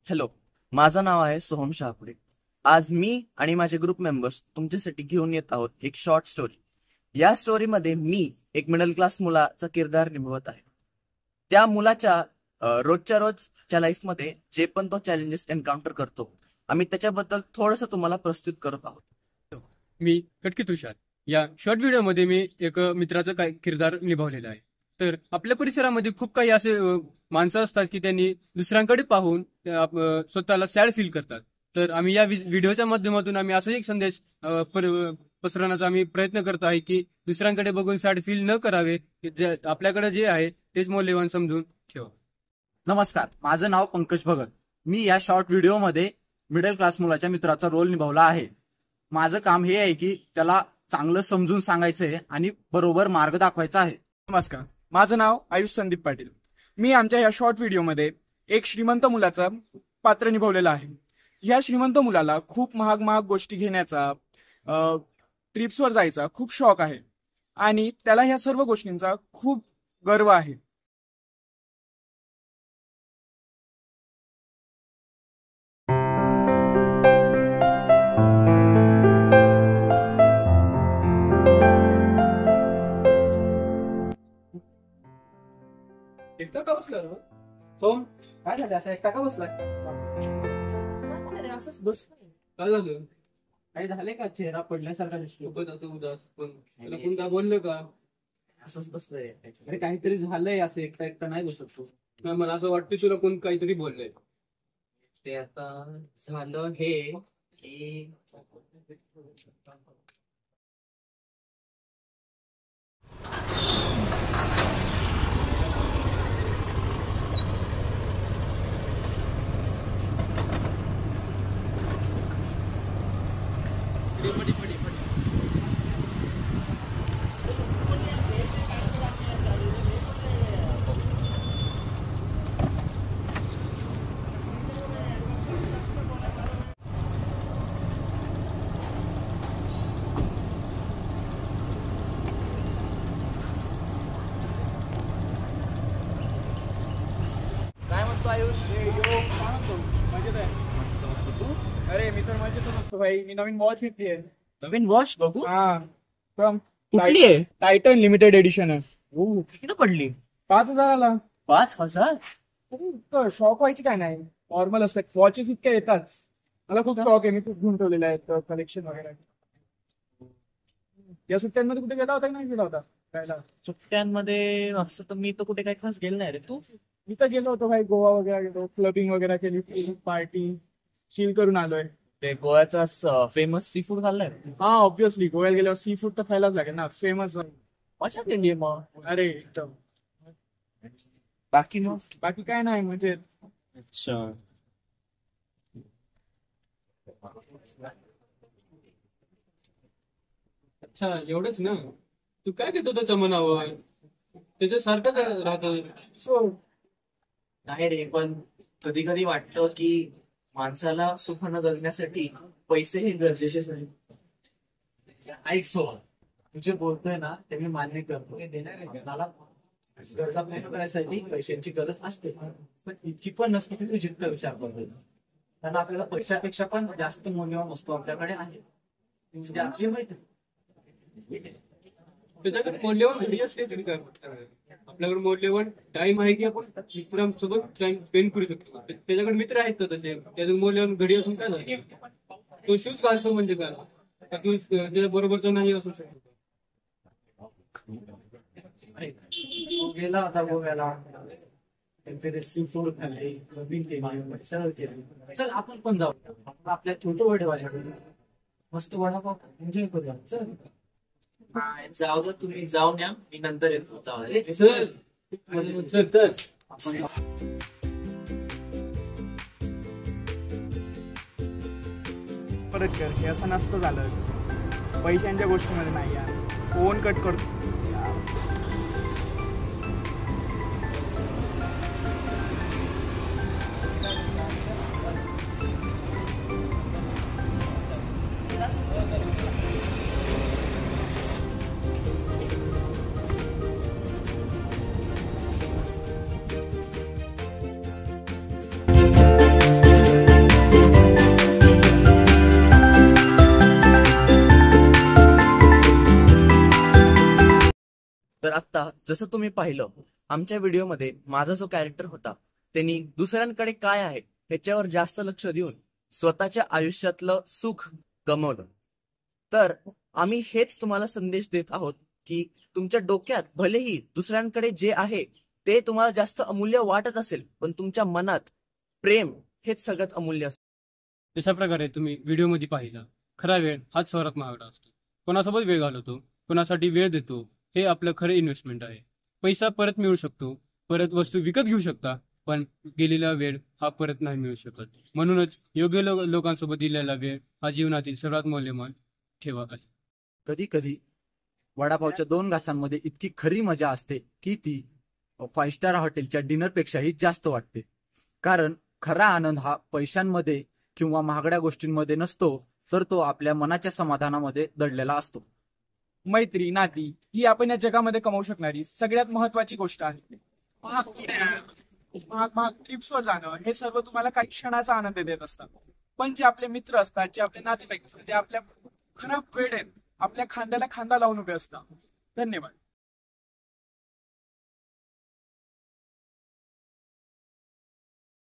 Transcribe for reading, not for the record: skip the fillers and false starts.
Hello, माझं नाव आहे सोहम शहापुरे. आज मी आणि माझे ग्रुप मेंबर्स तुमच्यासाठी घेऊन येत आहोत एक शॉर्ट स्टोरी. या स्टोरीमध्ये मी एक मिडल क्लास मुलाचा किरदार निभवत आहे. त्या मुलाच्या रोजच्या रोजच्या लाईफमध्ये जे पण तो चॅलेंजेस एन्काउंटर करतो, आम्ही त्याच्याबद्दल थोडंसं तुम्हाला प्रस्तुत करत आहोत. मी कटकी तुषार. या शॉर्ट व्हिडिओमध्ये मी एक मित्राचं काय किरदार निभावलेलं आहे. तर आपल्या परिसरामध्ये खूप काही असे माणसं असतात की त्यांनी दुसऱ्यांकडे पाहून स्वतःला सॅड फील करतात. तर आम्ही या व्हिडिओच्या माध्यमातून आम्ही असा एक संदेश पसरवण्याचा आम्ही प्रयत्न करतो आहे की दुसऱ्यांकडे बघून सॅड फील न करावे. आपल्याकडे जे आहे तेच मौल्यवान समजून ठेवा. नमस्कार, माझं नाव पंकज भगत. मी या शॉर्ट व्हिडिओमध्ये मिडल क्लास मुलाच्या मित्राचा रोल निभावला आहे. माझं काम हे आहे की त्याला चांगलं समजून सांगायचं आहे आणि बरोबर मार्ग दाखवायचा आहे. नमस्कार, माझं नाव आयुष संदीप पाटील. मी आमच्या या शॉर्ट व्हिडिओमध्ये एक श्रीमंत मुलाचं पात्र निभावलेलं आहे. ह्या श्रीमंत मुलाला खूप महाग महाग गोष्टी घेण्याचा, ट्रिप्सवर जायचा खूप शौक आहे आणि त्याला ह्या सर्व गोष्टींचा खूप गर्व आहे. एकटा का बसला तो काय झालं, असं एकटा का बसलाय? असंच बस. काय झालं? काही झाले का? चेहरा पडल्यासारखा दिसतो. खूपच असं उदास. पण त्याला कोण काय बोललं का? असंच बसलंय. अरे काहीतरी झालंय, असं एकटा एकटा नाही बसत तू. नाही, मला असं वाटतं तुला कोण काहीतरी बोललंय. ते आता झालं हे की काय म्हणतो आयुष? मजेत आहे. मस्त मस्त. तू? अरे मी तर मजेतच असतो भाई. मी नवीन वॉच घेतली आहे. नवीन वॉच बघू. हा, कुठली आहे? टायटन लिमिटेड एडिशन आहे. किती पडली? 5,000ला. 5,000? शॉक व्हायची काय नाही, नॉर्मल असतात वॉचेस इतक्या येतात. मला खूप शॉक आहे. मी खूप घेऊन ठेवलेले आहेत कलेक्शन वगैरे. या सुट्ट्यांमध्ये कुठे गेला होता की नाही गेला होता खायला? सुट्ट्यांमध्ये असं तर मी तर कुठे काही खास गेलो नाही रे. तू? मी तर गेलो होतो भाई, गोवा वगैरे गेलो, क्लबिंग वगैरे केली, पार्टी चिल करून आलोय. ते गोव्याचा फेमस सी फूड खाल्लाय? हा, ऑब्विसली गोव्याला गेल्यावर सी फूड तर खायलाच लागेल ना, फेमस. मजा केली मग? अरे एकदम. बाकी मग? बाकी काय नाही म्हणजे. अच्छा. अच्छा, एवढंच ना? तू काय घेतो त्याच्या मनावर? त्याच्यासारखंच राहतो. सो नाही रे, पण कधी कधी वाटतं की माणसाला सुखानं जगण्यासाठी पैसे हे गरजेचेच नाही. ऐक सोहम, तू जे बोलतोय ना ते मी मान्य करतो. मला गरजा पूर्ण करायसाठी पैशांची गरज असते, पण इतकी पण नसते की तू जितका विचार करतो. कारण आपल्याला पैशापेक्षा पण जास्त मूल्यवान वस्तू आपल्याकडे आहे. म्हणजे आपली माहिती त्याच्याकडे मौल्यवान घडी असते तरी काय आपल्याकडे मौल्यवान टाइम आहे की आपण मित्रांसोबत टाइम स्पेंड करू शकतो. त्याच्याकडे मित्र आहेत का तसे? त्याच्याकडे मौल्यवान घडी असून काय झालं? तो शूज घालतो म्हणजे काय? तू त्याच्या बरोबरचा नाही असू शकतो. गेला होता गोव्याला, सी फूड खाल्ले, क्लबिंग केली, सगळं केलं. चल आपण पण जाऊ आपल्या छोटं वडेवाल्याकडे, मस्त वडापाव एन्जॉय करूया. चल. जाऊ दे, तुम्ही जाऊन या, मी नंतर येतो. जाऊ दे. चल चल. परत कर, हे असं नसतं झालं. पैशांच्या गोष्टीमध्ये नाही यार. फोन कट करतो. जसं तुम्ही पाहिलं आमच्या व्हिडिओमध्ये माझा जो कॅरेक्टर होता त्यांनी दुसऱ्यांकडे काय आहे ह्याच्यावर जास्त लक्ष देऊन स्वतःच्या आयुष्यातलं सुख गमावलं. तर आम्ही हेच तुम्हाला संदेश देत आहोत की तुमच्या डोक्यात भलेही दुसऱ्यांकडे जे आहे ते तुम्हाला जास्त अमूल्य वाटत असेल, पण तुमच्या मनात प्रेम हेच सगळ्यात अमूल्य असतं. तशा प्रकारे तुम्ही व्हिडिओमध्ये पाहिलं, खरा वेळ हाच सर्वात महागडा असतो. कोणासोबत वेळ घालवतो, कोणासाठी वेळ देतो, हे आपलं खरं इन्व्हेस्टमेंट आहे. पैसा परत मिळू शकतो, परत वस्तू विकत घेऊ शकता, पण गेलेला वेळ हा परत नाही मिळू शकत. म्हणूनच योग्य लोकांसोबत दिलेला वेळ हा जीवनातील सर्वात मौल्यवान ठेवा आहे. कधी कधी वडापावच्या 2 घासांमध्ये इतकी खरी मजा असते की ती 5 स्टार हॉटेलच्या डिनरपेक्षाही जास्त वाटते. कारण खरा आनंद हा पैशांमध्ये किंवा महागड्या गोष्टींमध्ये नसतो, तर तो आपल्या मनाच्या समाधानामध्ये दडलेला असतो. मैत्री, नाती ही आपण या जगामध्ये कमावू शकणारी सगळ्यात महत्वाची गोष्ट आहे. महाग ट्रिप्सवर जाणं हे सर्व तुम्हाला काही क्षणाचा आनंद देत असतात, पण जे आपले मित्र असतात, जे आपले नातेवाईक असतात, ते आपल्या खराब वेळेत आपल्या खांद्याला खांदा लावून उभे असतात. धन्यवाद.